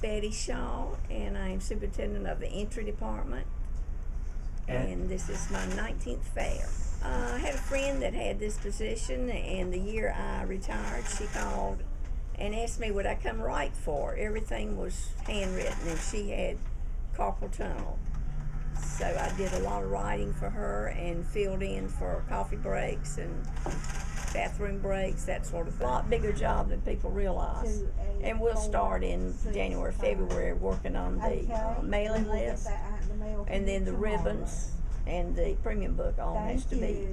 Betty Shaw, and I'm superintendent of the entry department. And this is my 19th fair. I had a friend that had this position, and the year I retired, she called and asked me would I come write for her. Everything was handwritten, and she had carpal tunnel. So I did a lot of writing for her and filled in for coffee breaks and bathroom breaks, that sort of thing. A lot bigger job than people realize. And we'll start in January, February working on the mailing list, and then the ribbons and the premium book all has to be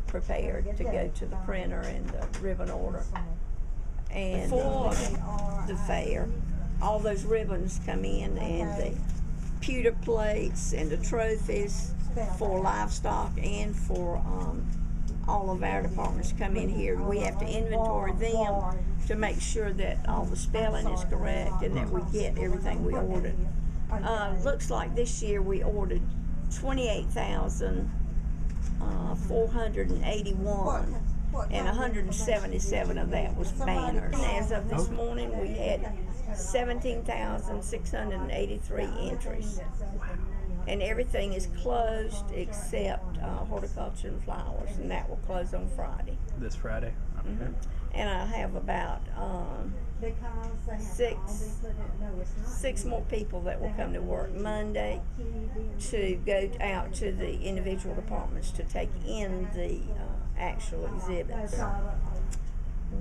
prepared to go to the printer and the ribbon order. And before the fair, all those ribbons come in, and the pewter plates and the trophies for livestock and for all of our departments come in here. We have to inventory them to make sure that all the spelling is correct and that we get everything we ordered. Looks like this year we ordered 28,481, and 177 of that was banners. As of this morning, we had 17,683 entries. And everything is closed except horticulture and flowers, and that will close on Friday. This Friday? Okay. Mm-hmm. And I have about six more people that will come to work Monday to go out to the individual departments to take in the actual exhibits.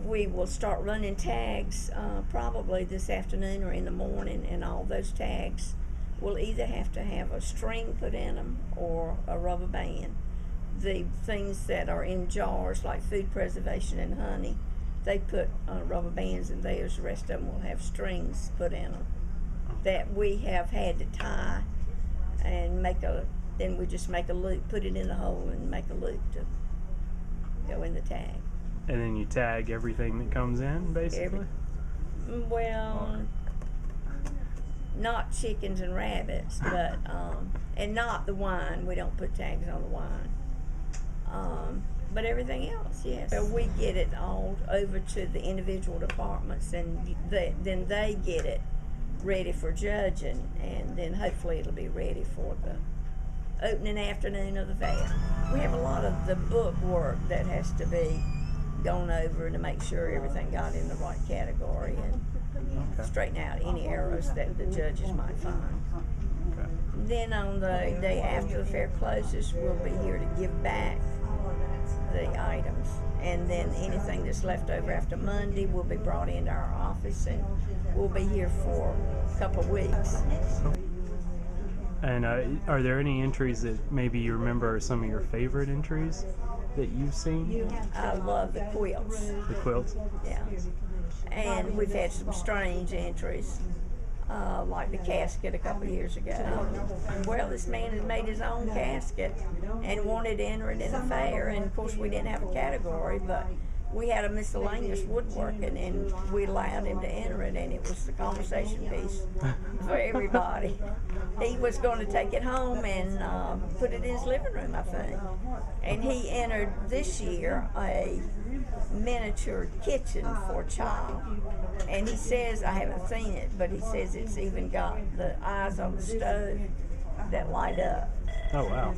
We will start running tags probably this afternoon or in the morning, and all those tags will either have to have a string put in them or a rubber band. The things that are in jars, like food preservation and honey, they put rubber bands in theirs. The rest of them will have strings put in them that we have had to tie and then we just make a loop, put it in the hole and make a loop to go in the tag. And then you tag everything that comes in, basically? Not chickens and rabbits, but and not the wine. We don't put tags on the wine. But everything else, yes. So we get it all over to the individual departments, and then they get it ready for judging, and then hopefully it'll be ready for the opening afternoon of the fair. We have a lot of the book work that has to be gone over to make sure everything got in the right category and straighten out any errors that the judges might find. Okay. Then on the day after the fair closes, we'll be here to give back the items, and then anything that's left over after Monday will be brought into our office, and we'll be here for a couple of weeks. And are there any entries that maybe you remember are some of your favorite entries that you've seen? I love the quilts. The quilts? Yeah. And we've had some strange entries, like the casket a couple of years ago. Well, this man had made his own casket and wanted to enter it in the fair, and of course we didn't have a category, but we had a miscellaneous woodworking, and we allowed him to enter it, and it was the conversation piece for everybody. He was going to take it home and put it in his living room, I think. And he entered this year a miniature kitchen for a child. And he says, I haven't seen it, but he says it's even got the eyes on the stove that light up. Oh, wow.